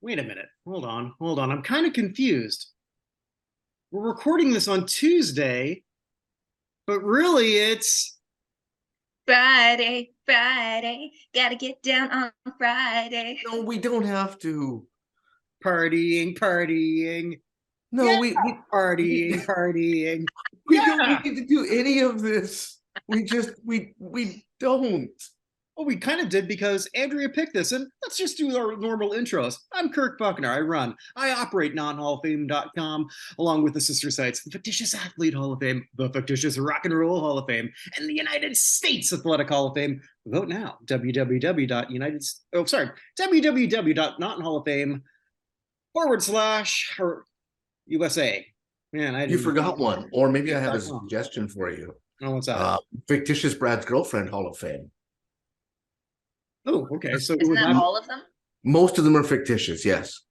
Wait a minute. Hold on. I'm kind of confused. We're recording this on Tuesday, but really it's Friday, Friday, gotta get down on Friday. No, we don't have to. partying. No, Yeah, we, partying. we don't Yeah. need to do any of this. We don't. Well, we kind of did because Andrea picked this, and let's just do our normal intros. I'm Kirk Buchner. I operate non-hall-of-fame.com along with the sister sites, the Fictitious Athlete Hall of Fame, the Fictitious Rock and Roll Hall of Fame, and the United States Athletic Hall of Fame. Vote now. www.nothinhalloffame / or USA. Man, I You didn't. forgot one. Or maybe I have a Oh, suggestion for you. what's that? Fictitious Brad's Girlfriend Hall of Fame. Oh, okay. So it Isn't would that not. all of them? Most of them are fictitious, yes.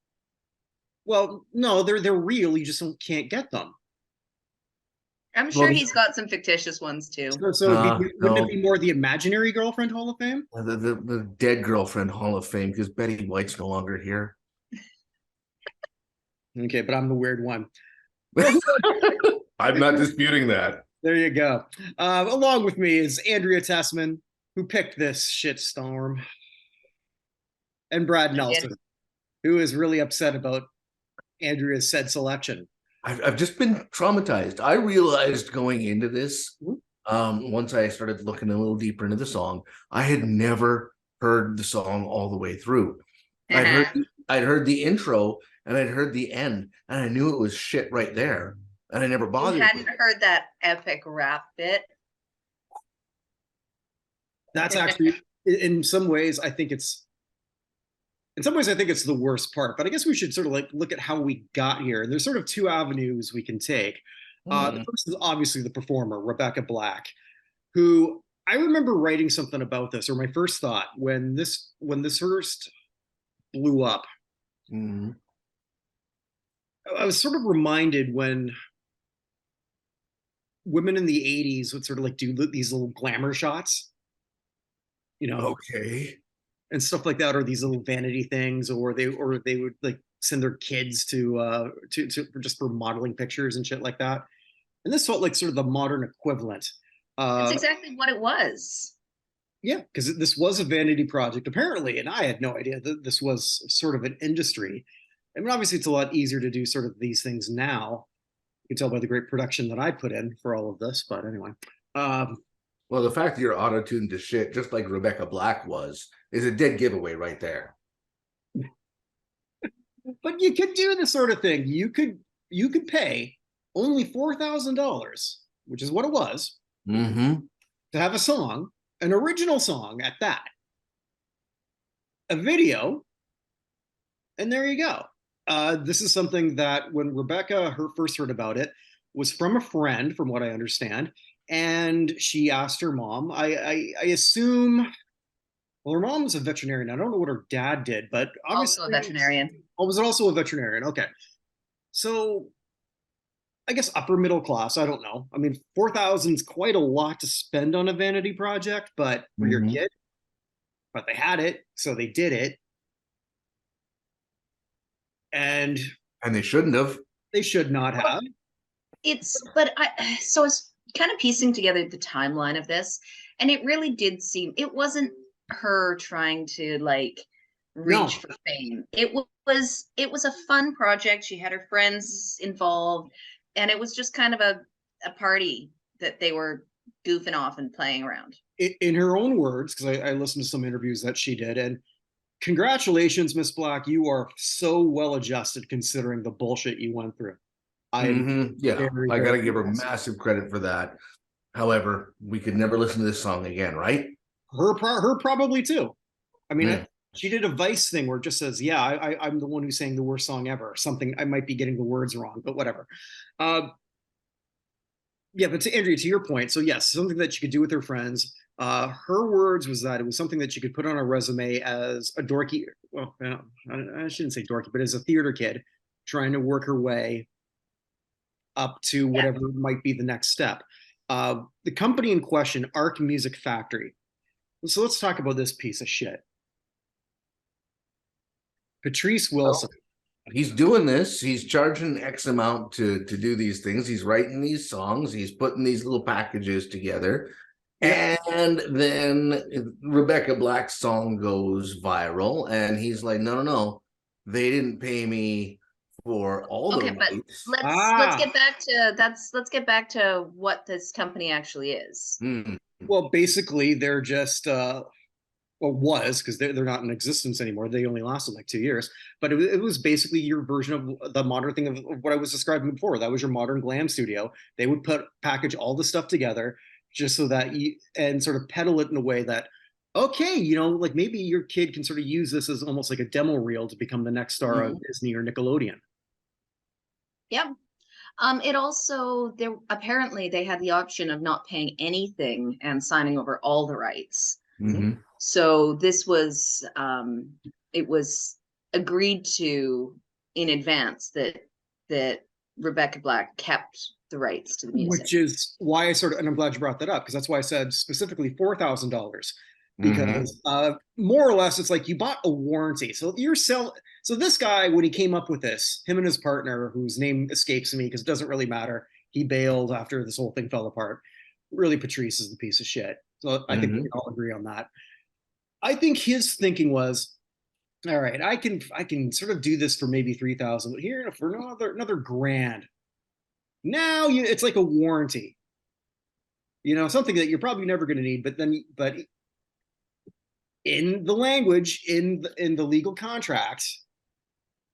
Well, no, they're real. You just can't get them. I'm Well, sure he's got some fictitious ones too. So wouldn't it no, be more the Imaginary Girlfriend Hall of Fame? the Dead Girlfriend Hall of Fame because Betty White's no longer here. Okay, but I'm the weird one. Well, I'm not disputing that. there you go. Along with me is Andrea Tessmann, who picked this shitstorm, and Brad I did. Nelson, who is really upset about Andrea's said selection. I've just been traumatized. I realized going into this, once I started looking a little deeper into the song, I had never heard the song all the way through. I'd heard the intro and I'd heard the end, and I knew it was shit right there, and I never You bothered. hadn't heard that epic rap bit. That's actually, in some ways, I think it's the worst part. But I guess we should sort of like look at how we got here. And there's sort of two avenues we can take. The first is obviously the performer, Rebecca Black, who I remember writing something about this, or my first thought when this first blew up. Mm-hmm. I was sort of reminded when women in the 80s would sort of like do these little glamour shots, you know, Okay. and stuff like that, or these little vanity things, or they would like send their kids to just for modeling pictures and shit like that. And this felt like sort of the modern equivalent. That's Uh, exactly what it was. yeah, because this was a vanity project apparently, and I had no idea that this was sort of an industry. I mean, obviously, it's a lot easier to do sort of these things now. You can tell by the great production that I put in for all of this. But anyway, um, Well, the fact that you're auto-tuned to shit, just like Rebecca Black was, is a dead giveaway right there. but you could do this sort of thing. You could pay only $4,000, which is what it was, Mm-hmm. to have a song, an original song at that, a video, and there you go. This is something that when Rebecca first heard about it was from a friend, from what I understand, and she asked her mom. I assume. Well, her mom was a veterinarian. I don't know what her dad did, but Also a obviously, veterinarian. oh, was it also a veterinarian? Okay, so I guess upper middle class. I don't know. I mean, 4,000 is quite a lot to spend on a vanity project, but for your Mm-hmm. kid, but they had it, so they did it, and And they shouldn't have. they should not have. But I was kind of piecing together the timeline of this, and it really did seem it wasn't her trying to like reach No, for fame. It was a fun project. She had her friends involved, and it was just kind of a party that they were goofing off and playing around. in her own words, because I listened to some interviews that she did, and congratulations, Miss Black, you are so well adjusted considering the bullshit you went through. I am Mm-hmm. Yeah, very, I very gotta give her impressed. massive credit for that. However, we could never listen to this song again, right? Her probably too. I mean, Mm. she did a Vice thing where it just says, "Yeah, I'm the one who sang the worst song ever." Something I might be getting the words wrong, but whatever. Uh, yeah, but to Andrea, to your point, so yes, something that she could do with her friends. Her words was that it was something that she could put on a resume as a dorky. Well, I shouldn't say dorky, but as a theater kid trying to work her way up to Yeah. whatever might be the next step. The company in question, Arc Music Factory. So let's talk about this piece of shit. Patrice Wilson. He's doing this. He's charging X amount to do these things. He's writing these songs. He's putting these little packages together. Yeah. And then Rebecca Black's song goes viral, and he's like, no. They didn't pay me for all the rights. Let's get back to let's get back to what this company actually is. Well, basically, they're just was, because they're not in existence anymore. They only lasted like 2 years, but it was basically your version of the modern thing of what I was describing before. That was your modern glam studio. They would package all the stuff together just so that and sort of peddle it in a way that, okay, like maybe your kid can sort of use this as almost like a demo reel to become the next star of Disney or Nickelodeon. Yep. It also, apparently they had the option of not paying anything and signing over all the rights. So this was, it was agreed to in advance that Rebecca Black kept the rights to the music. Which is why and I'm glad you brought that up, because that's why I said specifically $4,000, because more or less it's like you bought a warranty. So so this guy, when he came up with this, him and his partner, whose name escapes me because it doesn't really matter, he bailed after this whole thing fell apart. Really, Patrice is the piece of shit. So I think we can all agree on that. I think his thinking was, all right, I can sort of do this for maybe 3,000, but here for another grand. Now it's like a warranty, something that you're probably never going to need. But in the language, in the legal contract,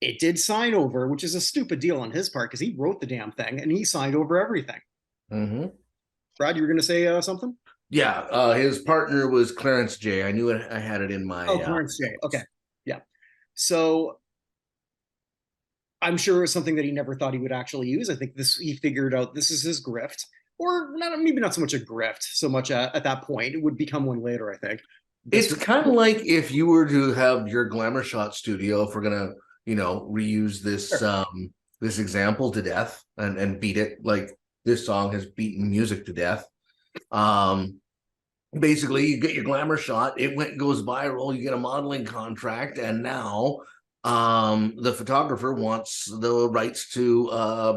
it did sign over, which is a stupid deal on his part because he wrote the damn thing and he signed over everything. Brad, you were going to say something? Yeah, his partner was Clarence J. I knew it. I had it in my. Oh, Clarence J. Okay, yeah. So I'm sure it was something that he never thought he would actually use. I think he figured out this is his grift, or maybe not so much a grift, so much at that point. It would become one later, I think. It's kind of like if you were to have your Glamour Shot studio, if we're gonna, reuse this this example to death and beat it like this song has beaten music to death. Basically, you get your Glamour Shot, it goes viral, you get a modeling contract, and now the photographer wants the rights to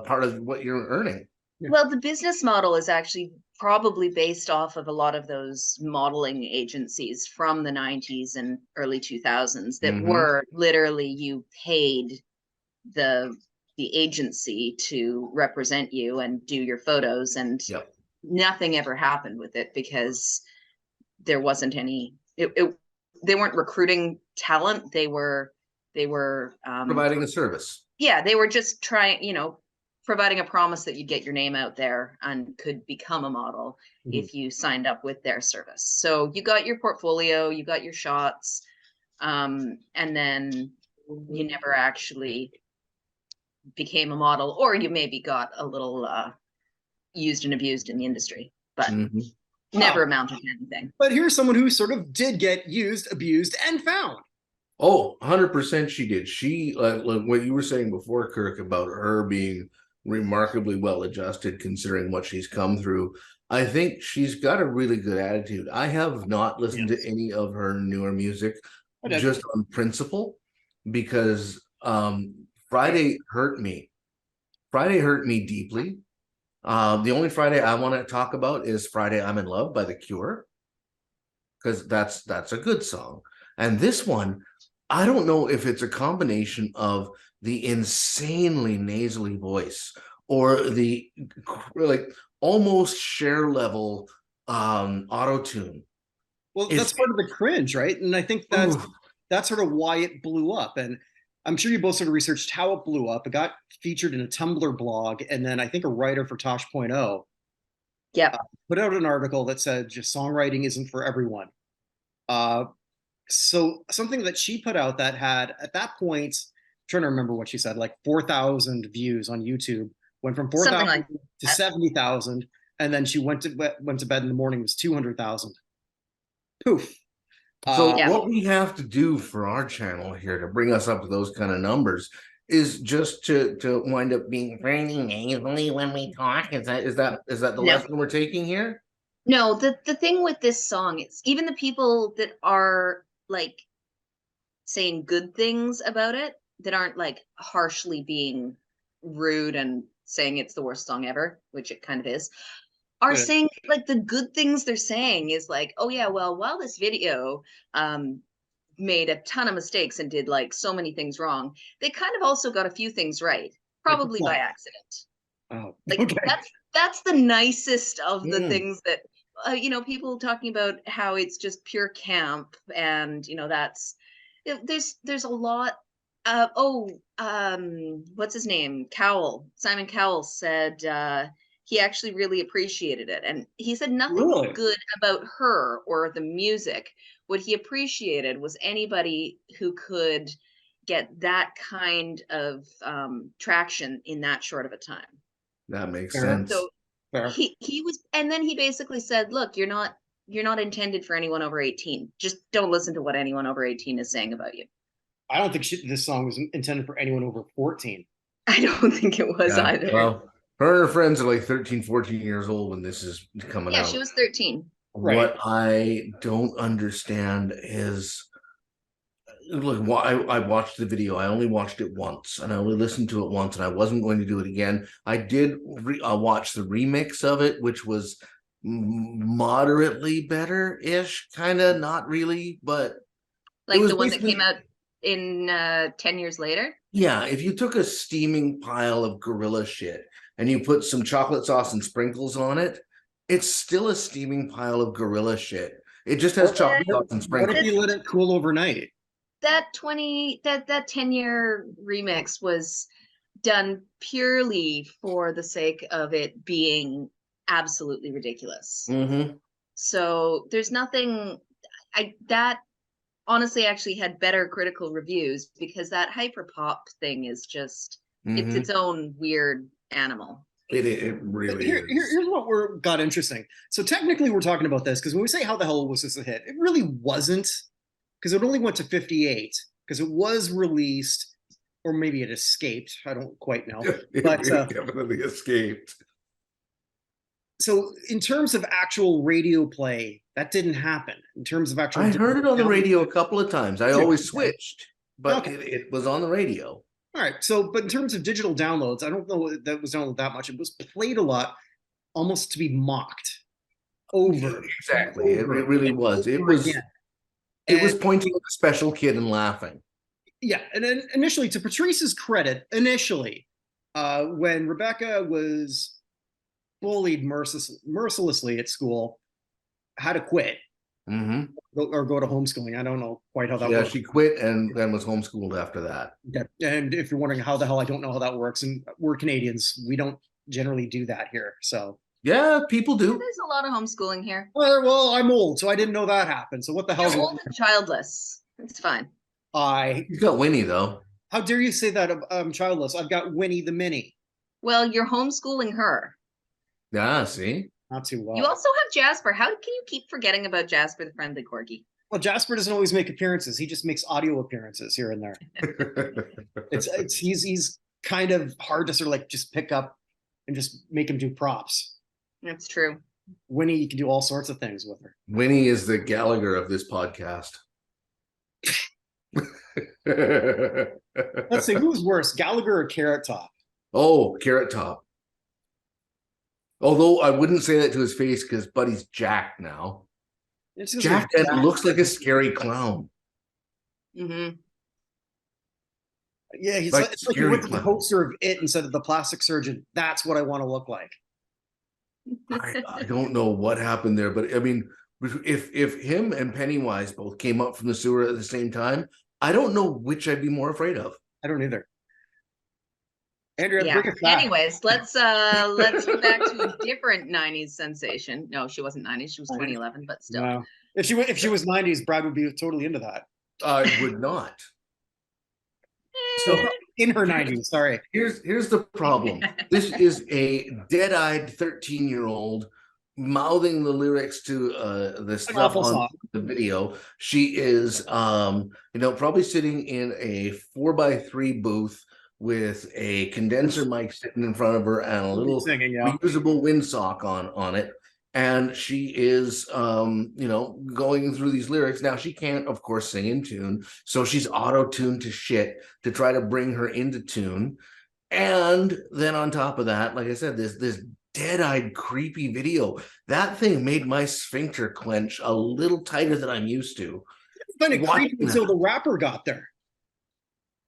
part of what you're earning. Well, the business model is actually probably based off of a lot of those modeling agencies from the 90s and early 2000s that were literally, you paid the agency to represent you and do your photos, and nothing ever happened with it because there wasn't any, they weren't recruiting talent. They were providing a service. Yeah, they were just trying, providing a promise that you'd get your name out there and could become a model if you signed up with their service. So you got your portfolio, you got your shots, and then you never actually became a model, or you maybe got a little used and abused in the industry, but never amounted to anything. But here's someone who sort of did get used, abused, and found. Oh, 100% she did. She, like what you were saying before, Kirk, about her being remarkably well adjusted considering what she's come through. I think she's got a really good attitude. I have not listened to any of her newer music just on principle, because Friday hurt me. Friday hurt me deeply. The only Friday I want to talk about is Friday I'm in Love by The Cure, because that's a good song. And this one, I don't know if it's a combination of the insanely nasally voice or the like almost Cher level auto-tune. Well, that's part of the cringe, right? And I think that's sort of why it blew up. And I'm sure you both sort of researched how it blew up. It got featured in a Tumblr blog, and then I think a writer for Tosh.0 put out an article that said just songwriting isn't for everyone. So something that she put out that had, at that point, I'm trying to remember what she said, like 4,000 views on YouTube, went from 4,000 to 70,000, and then she went to bed in the morning, it was 200,000. Poof. So what we have to do for our channel here to bring us up to those kind of numbers is just to wind up being very nasally when we talk. Is that the lesson we're taking here? No, the thing with this song is even the people that are like saying good things about it that aren't like harshly being rude and saying it's the worst song ever, which it kind of is, are saying like the good things they're saying is like, oh yeah, well, while this video made a ton of mistakes and did like so many things wrong, they kind of also got a few things right, probably by accident. Oh, Like okay. that's the nicest of the things that you know, people talking about how it's just pure camp, and you know, that's there's a lot of what's his name, Simon Cowell said he actually really appreciated it, and he said nothing good about her or the music. What he appreciated was anybody who could get that kind of traction in that short of a time. That makes sense. So he was, and then he basically said, look, you're not intended for anyone over 18. Just don't listen to what anyone over 18 is saying about you. I don't think this song was intended for anyone over 14. I don't think it was either. Well, her and her friends are like 13, 14 years old when this is coming out. Yeah, she was 13. What I don't understand is, look, I watched the video. I only watched it once, and I only listened to it once, and I wasn't going to do it again. I did watch the remix of it, which was moderately better-ish, kind of, not really, but like the one that came out in 10 years later. Yeah, if you took a steaming pile of gorilla shit and you put some chocolate sauce and sprinkles on it, it's still a steaming pile of gorilla shit. It just has chocolate sauce and sprinkles. What if you let it cool overnight? That 10-year remix was done purely for the sake of it being absolutely ridiculous. So there's nothing that honestly actually had better critical reviews, because that hyper pop thing is just it's its own weird animal. It really is. Here's what got interesting. So technically we're talking about this because when we say how the hell was this a hit, it really wasn't, because it only went to 58 because it was released, or maybe it escaped. I don't quite know. But definitely escaped. So in terms of actual radio play, that didn't happen. In terms of actual, I heard it on the radio a couple of times. I always switched, but it was on the radio. All right. So, but in terms of digital downloads, I don't know that was downloaded that much. It was played a lot, almost to be mocked. Over. Exactly. It really was. It was pointing at the special kid and laughing. Yeah. And then initially, to Patrice's credit, when Rebecca was bullied mercilessly at school, had to quit. Or go to homeschooling. I don't know quite how that works. Yeah, she quit and then was homeschooled after that. Yeah. And if you're wondering how the hell, I don't know how that works. And we're Canadians. We don't generally do that here. So yeah, people do. There's a lot of homeschooling here. Well, I'm old, so I didn't know that happened. So what the hell? You're old and childless. It's fine. You've got Winnie though. How dare you say that I'm childless? I've got Winnie the Mini. Well, you're homeschooling her. Yeah, see? Not too well. You also have Jasper. How can you keep forgetting about Jasper the friendly corgi? Well, Jasper doesn't always make appearances. He just makes audio appearances here and there. He's kind of hard to sort of like just pick up and just make him do props. That's true. Winnie, you can do all sorts of things with her. Winnie is the Gallagher of this podcast. Let's see, who's worse, Gallagher or Carrot Top? Oh, Carrot Top. Although I wouldn't say that to his face because Buddy's jacked now. Jack that looks like a scary clown. Yeah, it's like he looked at the poster of it and said to the plastic surgeon, "That's what I want to look like." I don't know what happened there, but I mean, if him and Pennywise both came up from the sewer at the same time, I don't know which I'd be more afraid of. I don't either. Andrea, yeah. Anyways, let's go back to a different 90s sensation. No, she wasn't 90s. She was 2011, but still. No. If she was 90s, Brad would be totally into that. I would not. So in her 90s, sorry. Here's the problem. This is a dead-eyed 13-year-old mouthing the lyrics to the stuff on the video. She is probably sitting in a 4x3 booth with a condenser mic sitting in front of her and a little reusable windsock on it. and she is going through these lyrics. Now she can't, of course, sing in tune, so she's auto-tuned to shit to try to bring her into tune. And then on top of that, like I said, this dead-eyed creepy video, that thing made my sphincter clench a little tighter than I'm used to. But it creepy until the rapper got there.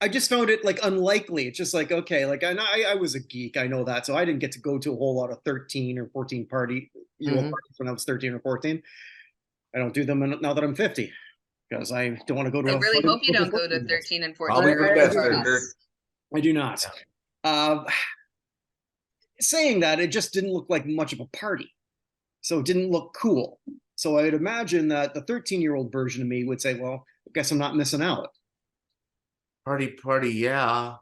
I just found it like unlikely. It's just like, okay, like I was a geek, I know that, so I didn't get to go to a whole lot of 13 or 14 parties when I was 13 or 14. I don't do them now that I'm 50 because I don't want to go to. I really hope you don't go to 13 and 14. Probably the best. I do not. Saying that, it just didn't look like much of a party, so it didn't look cool. So I'd imagine that the 13-year-old version of me would say, well, I guess I'm not missing out. Party, yeah.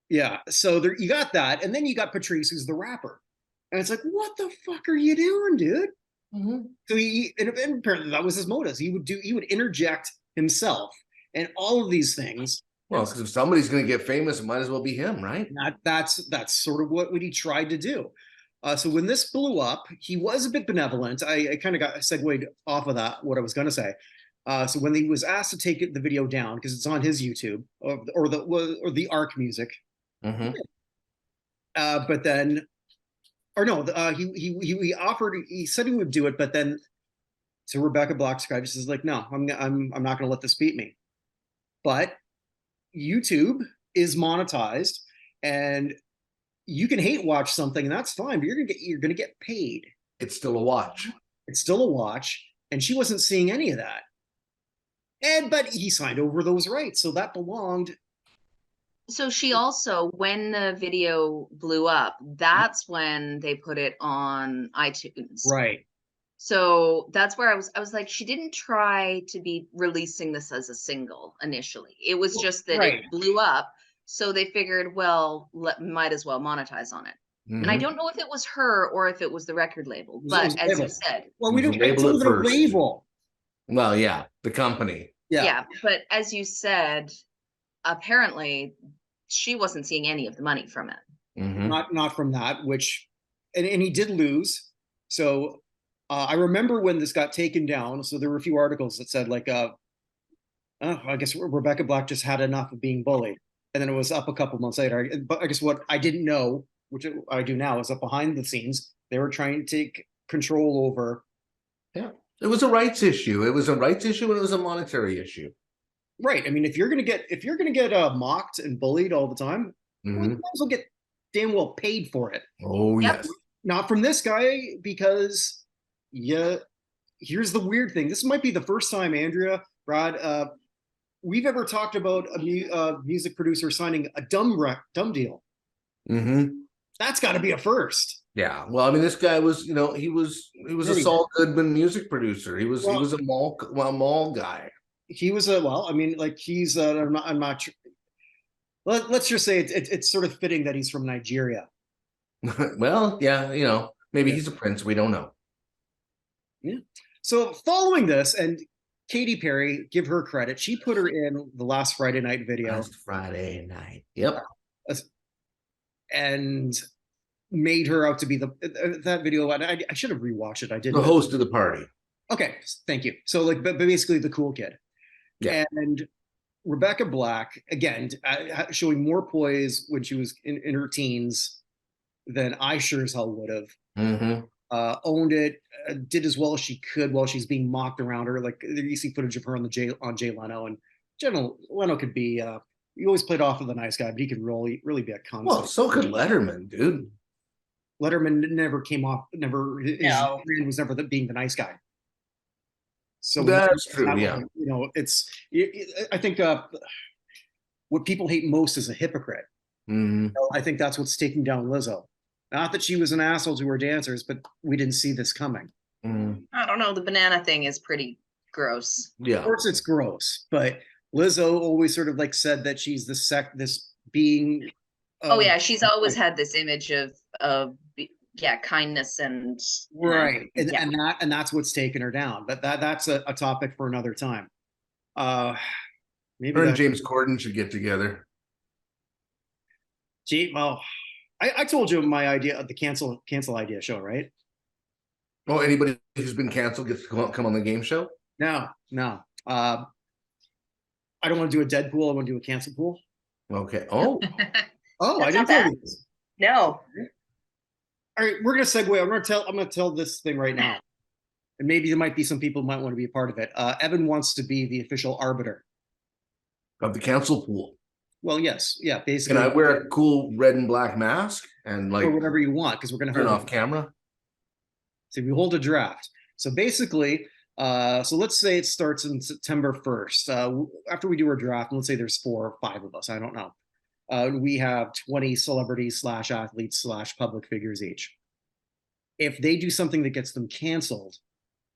Yeah, so there you got that, and then you got Patrice, who's the rapper, and it's like, what the fuck are you doing, dude? So and apparently that was his motives. He would interject himself and all of these things. Well, because if somebody's going to get famous, it might as well be him, right? That's sort of what he tried to do. So when this blew up, he was a bit benevolent. I kind of got segued off of that, what I was going to say. So when he was asked to take the video down because it's on his YouTube or the Arc Music, but then, or no, he offered. He said he would do it, but then, so Rebecca Black's guy just is like, no, I'm not going to let this beat me. But YouTube is monetized, and you can hate watch something, and that's fine. But you're gonna get paid. It's still a watch. It's still a watch, and she wasn't seeing any of that. But he signed over those rights, so that belonged. So she also, when the video blew up, that's when they put it on iTunes. Right. So that's where I was like, she didn't try to be releasing this as a single initially. It was just that it blew up. So they figured, well, might as well monetize on it. And I don't know if it was her or if it was the record label, but as you said. Well, we don't label it first. Label. Well, yeah, the company. Yeah, but as you said, apparently she wasn't seeing any of the money from it. Not from that, which, and he did lose. So I remember when this got taken down. So there were a few articles that said like, I guess Rebecca Black just had enough of being bullied, and then it was up a couple months later. But I guess what I didn't know, which I do now, is that behind the scenes they were trying to take control over. Yeah. It was a rights issue. It was a rights issue, and it was a monetary issue. Right. I mean, if you're gonna get mocked and bullied all the time, you might as well get damn well paid for it. Oh yes. Not from this guy, because here's the weird thing. This might be the first time, Andrea, Brad, we've ever talked about a music producer signing a dumb deal. That's got to be a first. Yeah, well, I mean, this guy was, he was a Saul Goodman music producer. He was a mall guy. He was he's I'm not sure. Let's just say it's sort of fitting that he's from Nigeria. Well, yeah, maybe he's a prince. We don't know. Yeah. So following this, and Katy Perry, give her credit, she put her in the Last Friday Night video. Last Friday Night. Yep. And made her out to be that video. I should have rewatched it. I didn't. The host of the party. Okay, thank you. So but basically the cool kid. Yeah. And Rebecca Black, again, showing more poise when she was in her teens than I sure as hell would have. Owned it, did as well as she could while she's being mocked around her. Like you see footage of her on Jay Leno, and Leno could be. He always played off of the nice guy, but he could really be a cunt. Well, so could Letterman, dude. Letterman never came off. His brand was never being the nice guy. So that's true. Yeah. I think what people hate most is a hypocrite. I think that's what's taking down Lizzo. Not that she was an asshole to her dancers, but we didn't see this coming. I don't know. The banana thing is pretty gross. Yeah. Of course it's gross, but Lizzo always sort of like said that she's this being. She's always had this image of kindness and right, and that's what's taken her down. But that's a topic for another time. Maybe her and James Corden should get together. Well, I told you my idea of the cancel idea show, right? Oh, anybody who's been canceled gets to come on the game show? No. I don't want to do a Deadpool. I want to do a cancel pool. Okay. Oh, I That's didn't not tell bad. you this. No. All right, we're gonna segue. I'm gonna tell this thing right now, and maybe there might be some people who might want to be a part of it. Evan wants to be the official arbiter of the cancel pool. Well, yes, yeah, Can basically, I wear a cool red and black mask and like or whatever you want, because we're gonna turn hold off camera? So we hold a draft. So basically, so let's say it starts in September 1st. After we do our draft, and let's say there's 4 or 5 of us, I don't know. We have 20 celebrities / athletes / public figures each. If they do something that gets them canceled,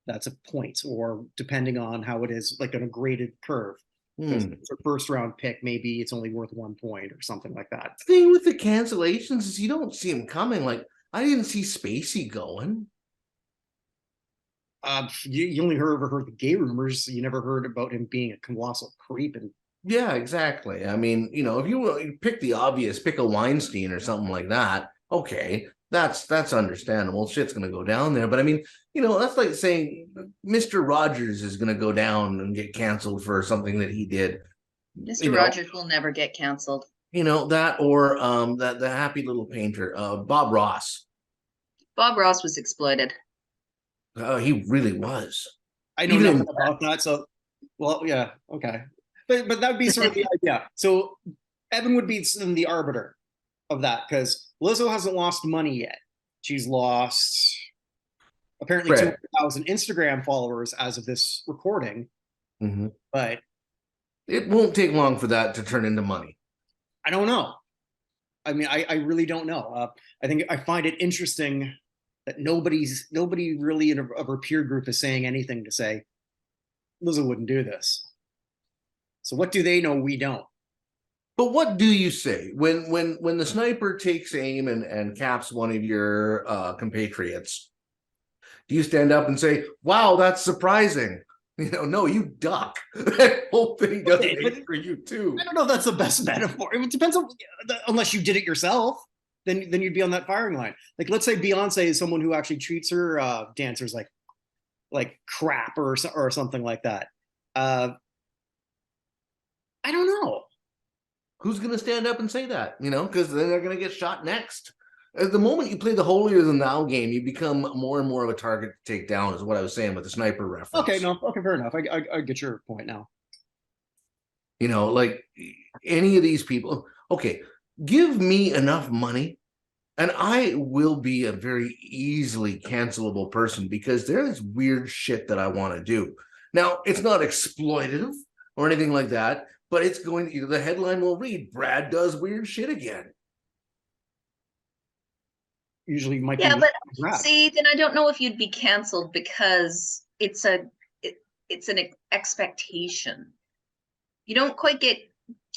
that's a point, or depending on how it is, like on a graded curve. If it's a first round pick, maybe it's only worth 1 point or something like that. The thing with the cancellations is you don't see them coming. Like, I didn't see Spacey going. You only ever heard the gay rumors. You never heard about him being a colossal creep. And yeah, exactly. I mean, if you pick the obvious, pick a Weinstein or something like that, okay, that's understandable. Shit's gonna go down there. But I mean, that's like saying Mr. Rogers is gonna go down and get canceled for something that he did. Mr. Rogers will never get canceled. That, or that the happy little painter, Bob Ross. Bob Ross was exploited. He really was. I know nothing about that. So, well, yeah, okay. But that would be sort of the idea. So Evan would be the arbiter of that, because Lizzo hasn't lost money yet. She's lost apparently 200,000 Instagram followers as of this recording. Mm-hmm. But it won't take long for that to turn into money. I don't know. I mean, I really don't know. I find it interesting that nobody really of her peer group is saying anything to say Lizzo wouldn't do this. So what do they know we don't? But what do you say when the sniper takes aim and caps one of your compatriots? Do you stand up and say, "Wow, that's surprising"? No, you duck. That whole thing doesn't hit for you too. I don't know if that's the best metaphor. It depends on, unless you did it yourself, then you'd be on that firing line. Like, let's say Beyonce is someone who actually treats her dancers like crap or something like that. I don't know. Who's going to stand up and say that? Because then they're going to get shot next. At the moment you play the holier than thou game, you become more and more of a target to take down, is what I was saying with the sniper reference. Okay, fair enough. I get your point now. Like any of these people, okay, give me enough money and I will be a very easily cancelable person, because there's weird shit that I want to do. Now, it's not exploitative or anything like that, but it's going to, the headline will read, "Brad does weird shit again." Usually might be. But Brad. See, then I don't know if you'd be canceled, because it's an expectation. You don't quite get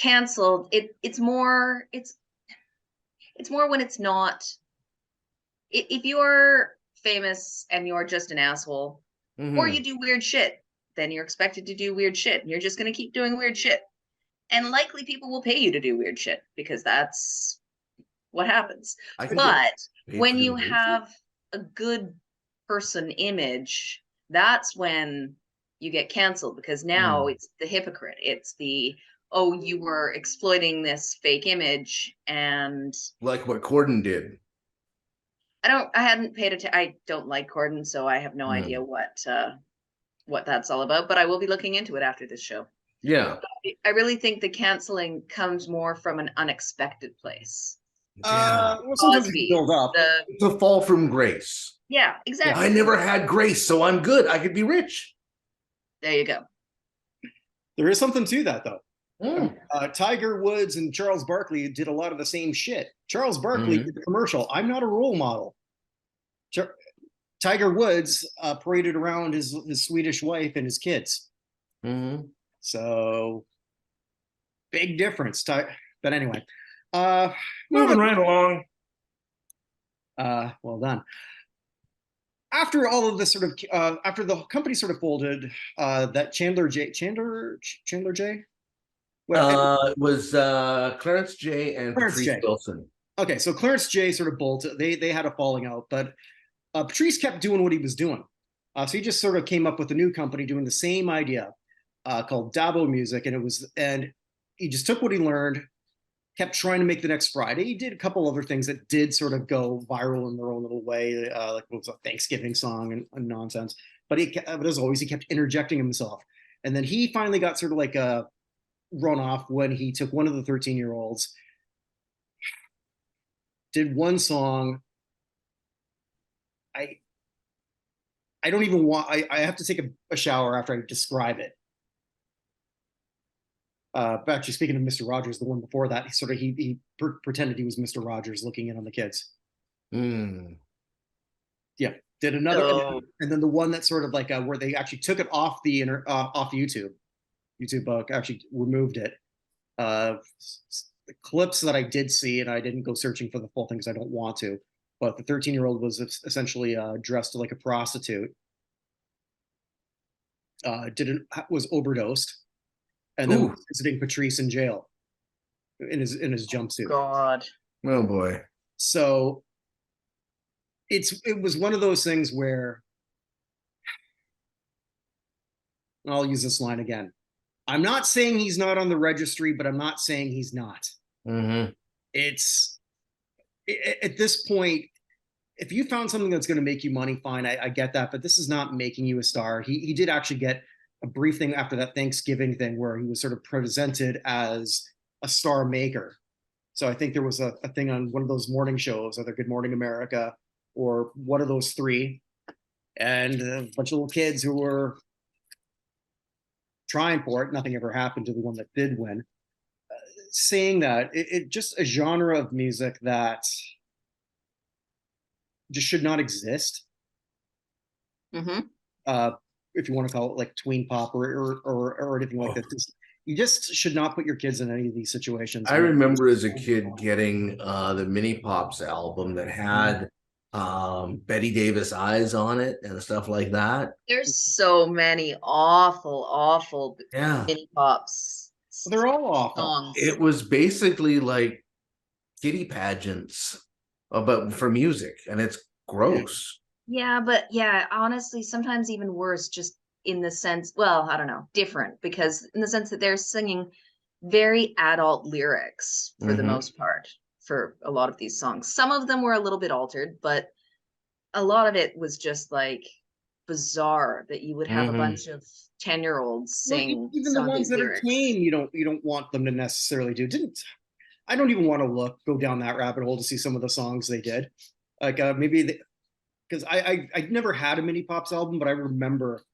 canceled. It's more when it's not. If you're famous and you're just an asshole, or you do weird shit, then you're expected to do weird shit, and you're just going to keep doing weird shit. And likely people will pay you to do weird shit, because that's what happens. But when you have a good person image, that's when you get canceled, because now it's the hypocrite. It's the, oh, you were exploiting this fake image, and like what Corden did. I hadn't paid attention. I don't like Corden, so I have no idea what that's all about, but I will be looking into it after this show. Yeah. I really think the canceling comes more from an unexpected place. Well, sometimes it builds up. It's a fall from grace. Yeah, exactly. I never had grace, so I'm good. I could be rich. There you go. There is something to that, though. Tiger Woods and Charles Barkley did a lot of the same shit. Charles Barkley did the commercial, "I'm not a role model." Tiger Woods paraded around his Swedish wife and his kids. So big difference. But anyway, moving right along. Well done. After all of this sort of, after the company sort of folded, that Chandler J. It was Clarence J. and Patrice Wilson. Okay, so Clarence J. sort of bolted. They had a falling out, but Patrice kept doing what he was doing. So he just sort of came up with a new company doing the same idea called Dabo Music, and he just took what he learned, kept trying to make the next Friday. He did a couple other things that did sort of go viral in their own little way, like it was a Thanksgiving song and nonsense. But as always, he kept interjecting himself. And then he finally got sort of like a runoff when he took one of the 13-year-olds, did one song. I don't even want. I have to take a shower after I describe it. Actually, speaking of Mr. Rogers, the one before that, he pretended he was Mr. Rogers looking in on the kids. Yeah, did another, and then the one that sort of like where they actually took it off the off YouTube. YouTube actually removed it. The clips that I did see, and I didn't go searching for the full thing because I don't want to. But the 13-year-old was essentially dressed like a prostitute. Was overdosed, and then was visiting Patrice in jail in his jumpsuit. God. Oh boy. So it was one of those things where, I'll use this line again. I'm not saying he's not on the registry, but I'm not saying he's not. It's at this point, if you found something that's going to make you money, fine, I get that, but this is not making you a star. He did actually get a brief thing after that Thanksgiving thing where he was sort of presented as a star maker. So I think there was a thing on one of those morning shows, either Good Morning America or one of those three, and a bunch of little kids who were trying for it. Nothing ever happened to the one that did win. Saying that it just a genre of music that just should not exist. If you want to call it like tween pop or anything like that. You just should not put your kids in any of these situations. I remember as a kid getting the Mini Pops album that had Betty Davis eyes on it and stuff like that. There's so many awful Mini Pops. Well, they're all awful. Songs. It was basically like kitty pageants for music, and it's gross. Yeah, but honestly, sometimes even worse, just in the sense, well, I don't know, different, because in the sense that they're singing very adult lyrics for the most part for a lot of these songs. Some of them were a little bit altered, but a lot of it was just like bizarre that you would have a bunch of 10-year-olds sing. Well, even the ones that are tame, you don't want them to necessarily do. I don't even want to go down that rabbit hole to see some of the songs they did. Like because I never had a Mini Pops album, but I remember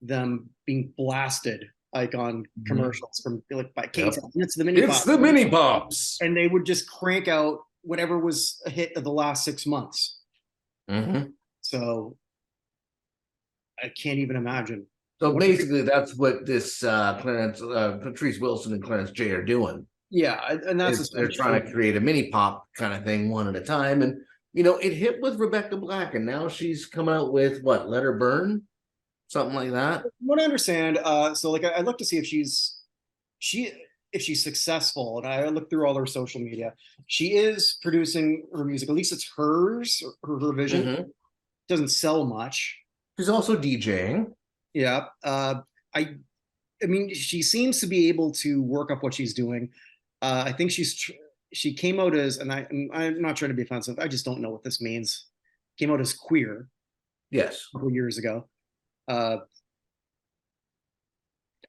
them being blasted like on commercials from like by Kate. It's the Mini Pops. It's the Mini Pops, and they would just crank out whatever was a hit of the last 6 months. So I can't even imagine. So basically, that's what this Patrice Wilson and Clarence J are doing. Yeah, and they're trying to create a Mini Pop kind of thing one at a time, and it hit with Rebecca Black, and now she's coming out with what, Let Her Burn, something like that. What I understand, so like I look to see if she's successful, and I look through all her social media. She is producing her music, at least it's hers, her vision. Doesn't sell much. She's also DJing. Yeah, I mean, she seems to be able to work up what she's doing. I think she came out as, and I'm not trying to be offensive, I just don't know what this means. Came out as queer. Yes. A couple years ago.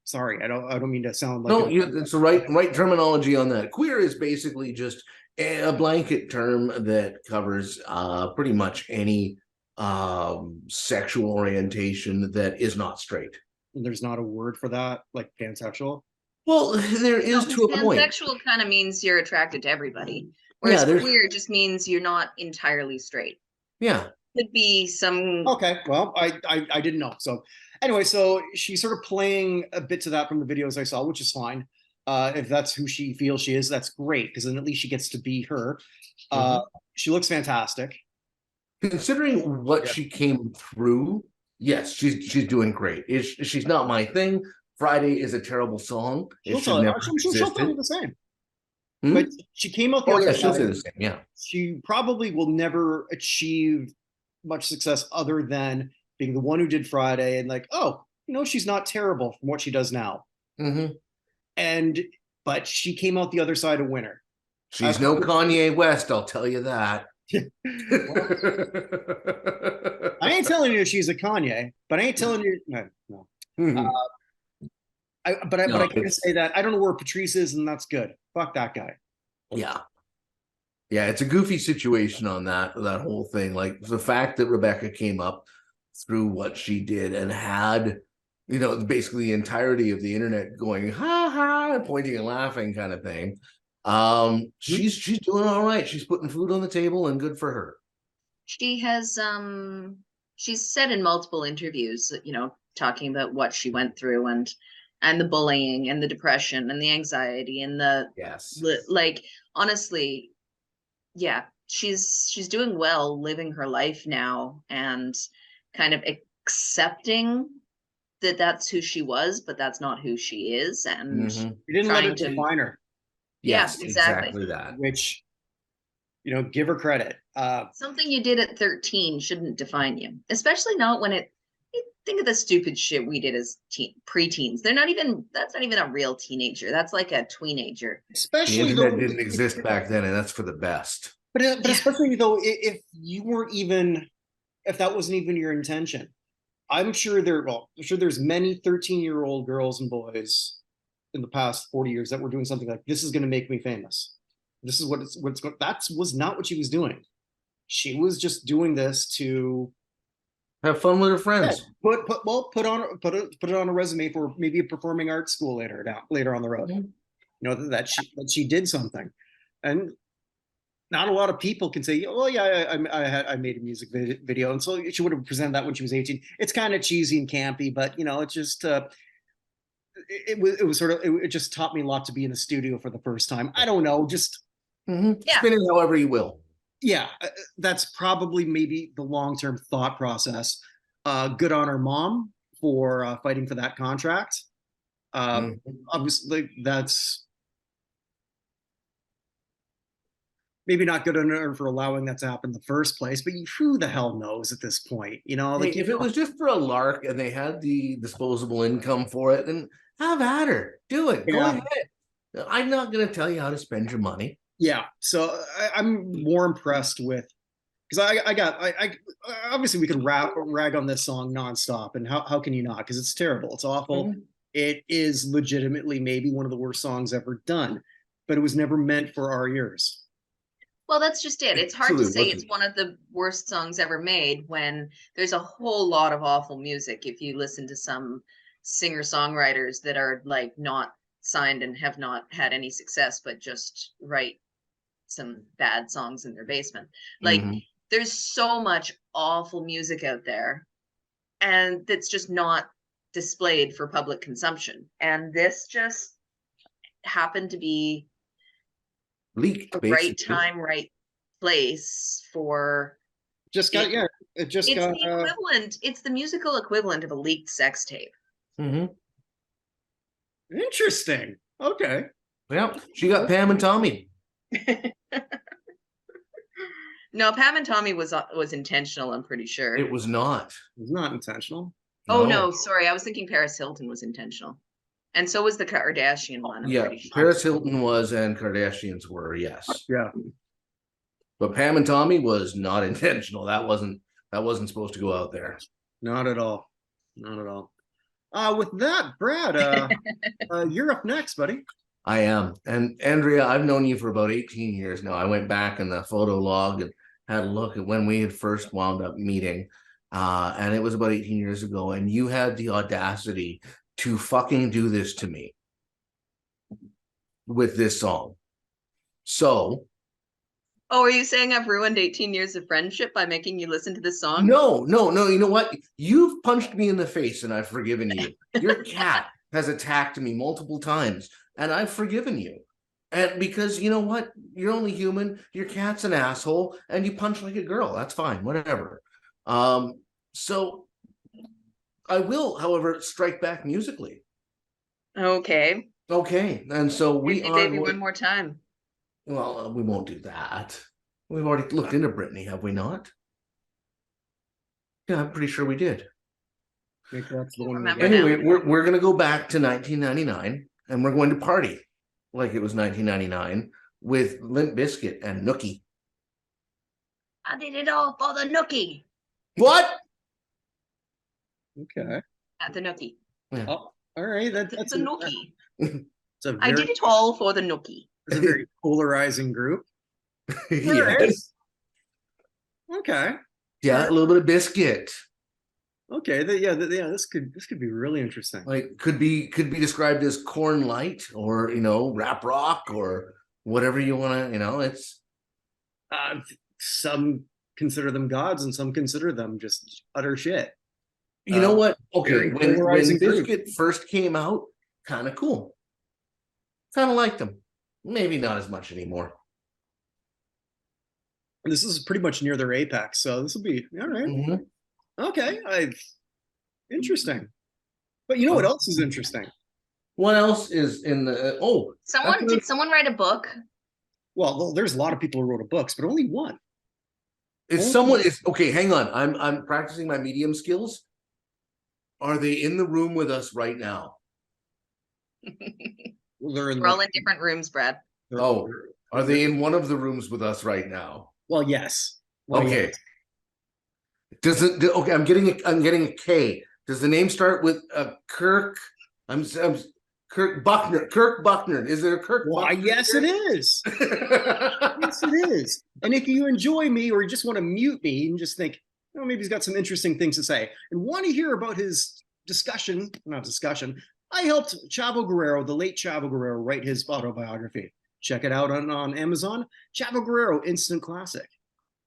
Sorry, I don't mean to sound like it's the right terminology on that. Queer is basically just a blanket term that covers pretty much any sexual orientation that is not straight. There's not a word for that, like pansexual. Well, there is to a point. Pansexual kind of means you're attracted to everybody, whereas queer just means you're not entirely straight. Yeah, could be some. Okay, well, I didn't know. So anyway, so she's sort of playing a bit to that from the videos I saw, which is fine. If that's who she feels she is, that's great, because then at least she gets to be her. She looks fantastic. Considering what she came through, yes, she's doing great. She's not my thing. Friday is a terrible song. She'll tell you the same. But she came out the other she'll say the same. Yeah, she probably will never achieve much success other than being the one who did Friday and like, oh, she's not terrible from what she does now. Mm-hmm. But she came out the other side a winner. She's no Kanye West, I'll tell you that. Well, I ain't telling you she's a Kanye, but I ain't telling you no. Mm-hmm. But I can say that I don't know where Patrice is, and that's good. Fuck that guy. Yeah. Yeah, it's a goofy situation on that whole thing. Like the fact that Rebecca came up through what she did and had, basically the entirety of the internet going, ha ha, pointing and laughing kind of thing. She's doing all right. She's putting food on the table, and good for her. She has she's said in multiple interviews, talking about what she went through and the bullying and the depression and the anxiety and like, honestly, yeah, she's doing well, living her life now and kind of accepting that that's who she was, but that's not who she is. And you didn't let it define her. Yes, exactly that. Which, give her credit. Something you did at 13 shouldn't define you, especially not when think of the stupid shit we did as preteens. That's not even a real teenager. That's like a tweenager. Especially the internet didn't exist back then, and that's for the best. But especially though, if that wasn't even your intention, I'm sure there's many 13-year-old girls and boys in the past 40 years that were doing something like, this is going to make me famous. This is what's going. That was not what she was doing. She was just doing this to have fun with her friends. Put it on a resume for maybe a performing arts school later on the road. That she did something, and not a lot of people can say, oh yeah, I made a music video, and so she would have presented that when she was 18. It's kind of cheesy and campy, but it's just it just taught me a lot to be in the studio for the first time. I don't know, just spin it however you will. Yeah, that's probably maybe the long-term thought process. Good on her mom for fighting for that contract. Obviously, that's maybe not good on her for allowing that to happen in the first place, but who the hell knows at this point? If it was just for a lark and they had the disposable income for it, then have at her. Do it. Go ahead. I'm not going to tell you how to spend your money. Yeah, so I'm more impressed with, because I obviously we can rag on this song nonstop, and how can you not? Because it's terrible, it's awful. It is legitimately maybe one of the worst songs ever done, but it was never meant for our ears. Well, that's just it. It's hard to say it's one of the worst songs ever made when there's a whole lot of awful music. If you listen to some singer-songwriters that are like not signed and have not had any success, but just write some bad songs in their basement. Like there's so much awful music out there, and that's just not displayed for public consumption. And this just happened to be leaked, the right time, right place for. It's the equivalent. It's the musical equivalent of a leaked sex tape. Interesting. Okay. Yeah, she got Pam and Tommy. No, Pam and Tommy was intentional, I'm pretty sure. It was not. It was not intentional. Oh, no, sorry. I was thinking Paris Hilton was intentional. And so was the Kardashian one. I'm pretty sure. Paris Hilton was and Kardashians were, yes. Yeah. But Pam and Tommy was not intentional. That wasn't supposed to go out there. Not at all. Not at all. With that, Brad, you're up next, buddy. I am. And Andrea, I've known you for about 18 years now. I went back in the photo log and had a look at when we had first wound up meeting. And it was about 18 years ago. And you had the audacity to fucking do this to me with this song. So. Oh, are you saying I've ruined 18 years of friendship by making you listen to this song? No. You know what? You've punched me in the face and I've forgiven you. Your cat has attacked me multiple times and I've forgiven you. And because you know what? You're only human. Your cat's an asshole and you punch like a girl. That's fine. Whatever. So I will, however, strike back musically. Okay. And so baby one more time. Well, we won't do that. We've already looked into Britney, have we not? Yeah, I'm pretty sure we did. I think that's the one. Remember Anyway, now. we're gonna go back to 1999, and we're going to party like it was 1999 with Limp Bizkit and Nookie. I did it all for the Nookie. What? Okay. At the Nookie. Yeah. Oh, all right. That's The Nookie. It's a I very, did it all for the Nookie. it's a very polarizing group. Yes. Okay. Yeah, a little bit of Biscuit. Okay. This could be really interesting. Like could be described as corn light, or rap rock, or whatever you want to. It's Some consider them gods, and some consider them just utter shit. you know what? Okay, very when polarizing group. Biscuit first came out, kind of cool. Kind of liked them. Maybe not as much anymore. This is pretty much near their apex, so this will be all right. Mhm. Okay, interesting. But you know what else is interesting? What else is in the? Did someone write a book? Well, there's a lot of people who wrote books, but only one. It's okay. Hang on, I'm practicing my medium skills. Are they in the room with us right now? They're in We're all in different rooms, Brad. Are they in one of the rooms with us right now? Well, yes. Well, Okay. yes. Does it? Okay, I'm getting a K. Does the name start with Kirk? I'm Kirk Buchner. Kirk Buchner. Is there a Kirk? Why, Buchner yes, here? it is. Yes, it is. And if you enjoy me or you just want to mute me and just think, oh, maybe he's got some interesting things to say and want to hear about his not discussion, I helped Chavo Guerrero, the late Chavo Guerrero, write his autobiography. Check it out on Amazon. Chavo Guerrero, instant classic.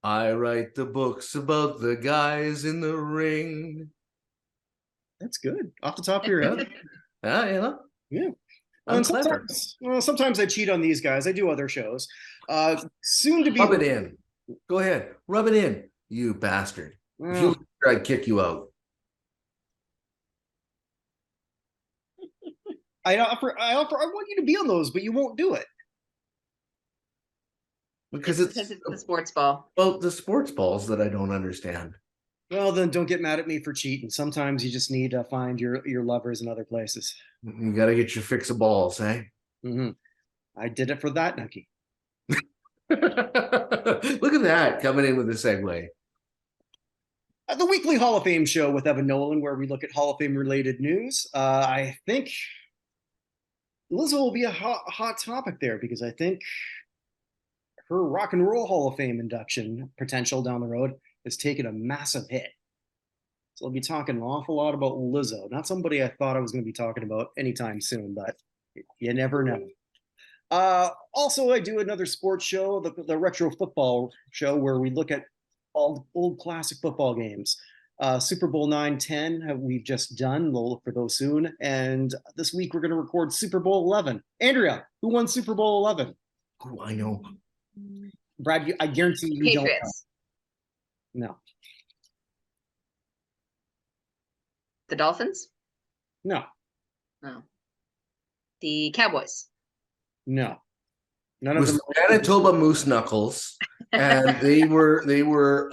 I write the books about the guys in the ring. That's good. Off the top of your head. Yeah. And clever. sometimes I cheat on these guys. I do other shows. Soon to be. Rub it in. Go ahead. Rub it in, you bastard. If you I'd kick you out. I want you to be on those, but you won't do it. Because it's the sports ball. Well, the sports balls that I don't understand. Well, then don't get mad at me for cheating. Sometimes you just need to find your lovers in other places. You got to get your fix of balls, eh? Mm-hmm. I did it for that, Nucky. Look at that, coming in with a segue. The weekly Hall of Fame show with Evan Nolan, where we look at Hall of Fame related news. I think Lizzo will be a hot topic there because I think her Rock and Roll Hall of Fame induction potential down the road has taken a massive hit. So I'll be talking an awful lot about Lizzo. Not somebody I thought I was going to be talking about anytime soon, but you never know. Also, I do another sports show, the Retro Football Show, where we look at all old classic football games. Super Bowl 9-10 we've just done. We'll look for those soon. And this week we're going to record Super Bowl 11. Andrea, who won Super Bowl 11? Oh, I know. Brad, I guarantee you Patriots. don't know. No. The Dolphins? No. No. The Cowboys? No. None It of was them. Manitoba Moose Knuckles, and they were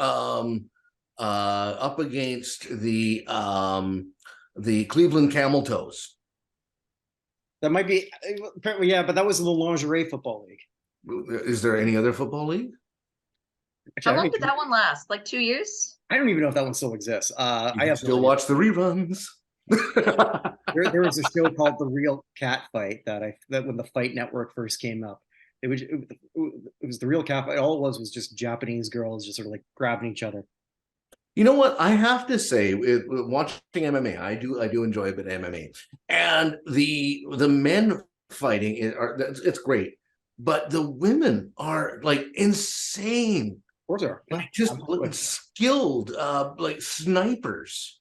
up against the Cleveland Camel Toes. That might be apparently, yeah, but that was the Lingerie Football League. Is there any other fobball league? Actually, How long did that one last? Like 2 years? I don't even know if that one still exists. I have still watch the reruns. there was a show called The Real Cat Fight that when the Fight Network first came up. It was The Real Cat Fight. All it was just Japanese girls just sort of like grabbing each other. You know what? I have to say, watching MMA, I do enjoy a bit of MMA, and the men fighting it's great, but the women are like insane. Of course, they are. Like just skilled, like snipers.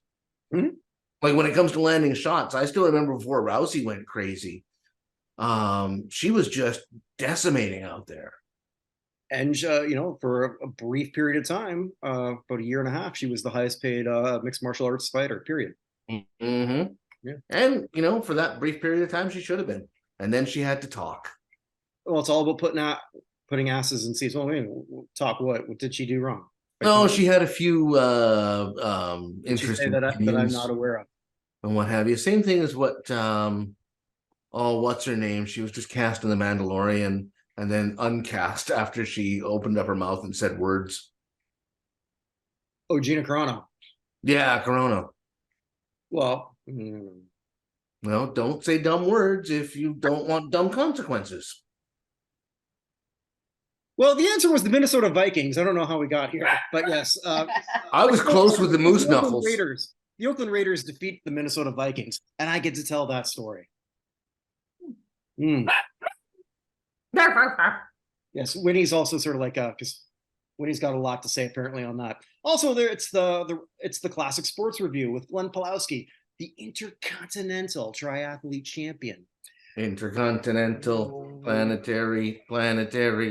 Mm-hmm. Like when it comes to landing shots, I still remember before Rousey went crazy. She was just decimating out there. And for a brief period of time, about a year and a half, she was the highest paid mixed martial arts fighter. Period. Mm-hmm. Yeah. And for that brief period of time, she should have been. And then she had to talk. Well, it's all about putting asses in seats. Well, talk what? What did she do wrong? No, she had a few Did she say interesting that I'm opinions not aware of? and what have you. Same thing as what oh, what's her name? She was just cast in The Mandalorian and then uncast after she opened up her mouth and said words. Oh, Gina Carano. Yeah, Corona. Well, Well, don't say dumb words if you don't want dumb consequences. well, the answer was the Minnesota Vikings. I don't know how we got here, but yes, I was close with the moose Oakland knuckles. Raiders. The Oakland Raiders defeat the Minnesota Vikings, and I get to tell that story. Yes, Winnie's also sort of like because Winnie's got a lot to say apparently on that. Also, there it's the classic sports review with Glenn Pulowski, the Intercontinental Triathlete Champion. Intercontinental, planetary,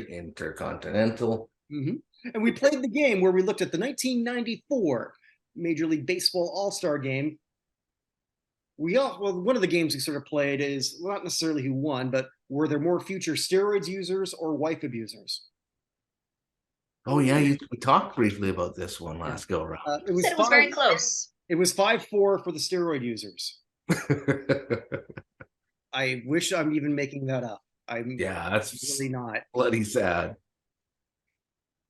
intercontinental. And we played the game where we looked at the 1994 Major League Baseball All-Star game. One of the games we sort of played is not necessarily who won, but were there more future steroids users or wife abusers? Oh yeah, we talked briefly about this one last go around. It was very close. It was 5-4 for the steroid users. I wish I'm even making that up. That's really not. Bloody sad.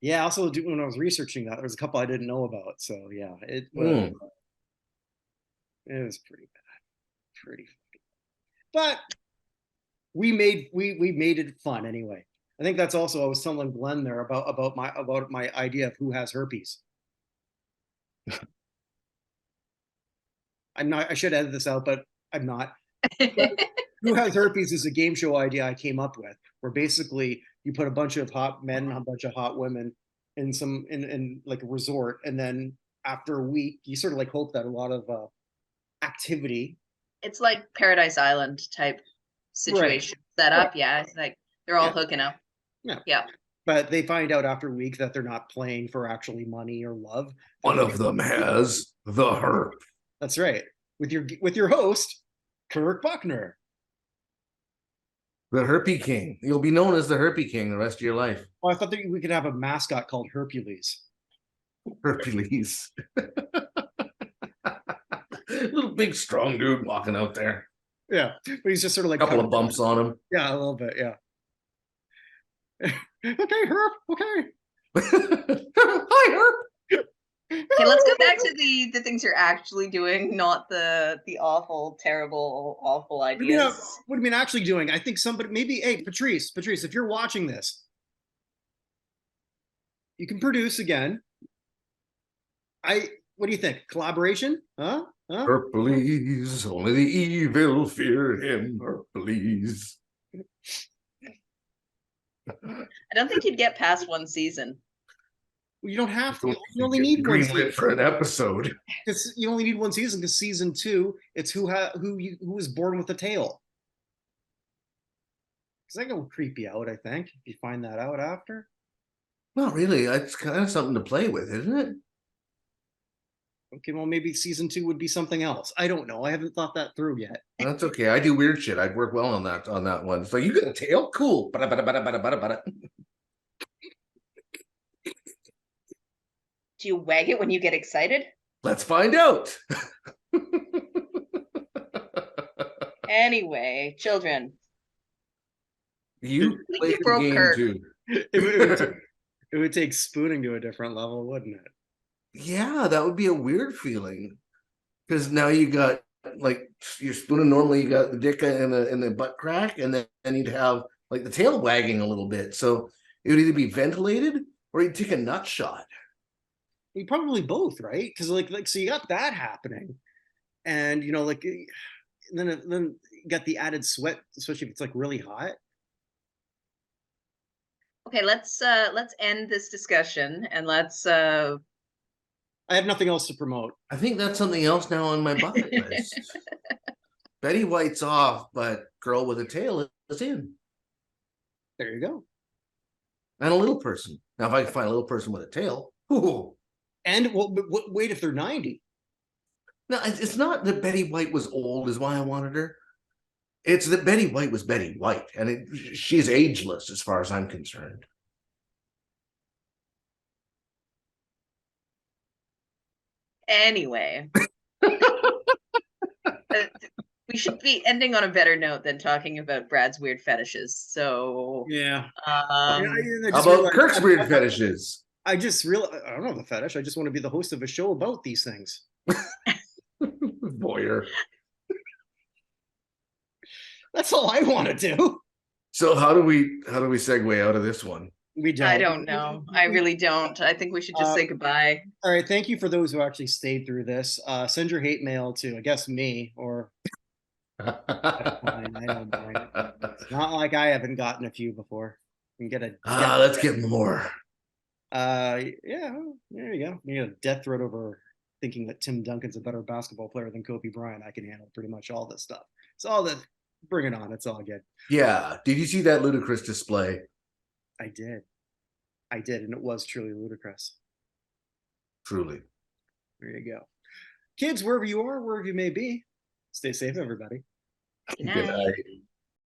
Yeah, also when I was researching that, there was a couple I didn't know about. So yeah, it was pretty bad. But we made it fun anyway. I think that's also, I was telling Glenn there about my idea of who has herpes. I should edit this out, but I'm not. Who has herpes is a game show idea I came up with, where basically you put a bunch of hot men and a bunch of hot women in like a resort, and then after a week you sort of like hope that a lot of activity. It's like Paradise Island type situation set up. Yeah, it's like they're all hooking up. Yeah. But they find out after a week that they're not playing for actually money or love. One of them has the herp. That's right. With your host, Kirk Buchner. The Herpy King. You'll be known as the Herpy King the rest of your life. Oh, I thought that we could have a mascot called Hercules. Hercules. Little big strong dude walking out there. Yeah, but he's just sort of like a couple of bumps on him. Yeah, a little bit. Yeah. Okay, Herp. Okay. Hi, Herp. Okay, let's go back to the things you're actually doing, not the awful, terrible, awful ideas. What do you mean actually doing? I think somebody, maybe, hey, Patrice, if you're watching this, you can produce again. What do you think? Collaboration? Huh? Hercules, only the evil fear him, Hercules. I don't think you'd get past one season. Well, you don't have to. You only need one season for an episode. Because you only need one season. Because season 2, it's who was born with a tail. Because that will creep you out, I think, if you find that out after. Not really. It's kind of something to play with, isn't it? Okay, well, maybe season 2 would be something else. I don't know. I haven't thought that through yet. That's okay. I do weird shit. I'd work well on that one. So you got a tail? Cool. Do you wag it when you get excited? Let's find out. Anyway, children. You play the game Kirk. too. It would take spooning to a different level, wouldn't it? Yeah, that would be a weird feeling. Because now you got, like, you're spooning, normally you got the dick and the butt crack, and then you'd have like the tail wagging a little bit. So it would either be ventilated or you'd take a nut shot. You probably both, right? Because like so you got that happening, and like then you got the added sweat, especially if it's like really hot. Okay, let's end this discussion and let's I have nothing else to promote. I think that's something else now on my bucket list. Betty White's off, but Girl with a Tail is in. There you go. And a little person. Now, if I can find a little person with a tail, ooh. And wait, if they're 90? No, it's not that Betty White was old is why I wanted her. It's that Betty White was Betty White, and she's ageless as far as I'm concerned. Anyway, we should be ending on a better note than talking about Brad's weird fetishes. So Yeah. um, I How just about realized- Kirk's weird fetishes? I just realized, I don't know the fetish. I just want to be the host of a show about these things. Voyeur. That's all I want to do. So how do we segue out of this one? We don't. I don't know. I really don't. I think we should just say goodbye. All right. Thank you for those who actually stayed through this. Send your hate mail to, I guess, me, or that's fine. I don't mind. It's not like I haven't gotten a few before. You can get a Let's get more. yeah, there you go. You get a death threat over thinking that Tim Duncan's a better basketball player than Kobe Bryant. I can handle pretty much all this stuff. It's all that. Bring it on. It's all good. Yeah. Did you see that ludicrous display? I did, and it was truly ludicrous. Truly. There you go, kids. Wherever you are, wherever you may be, stay safe, everybody. Good Good night. night.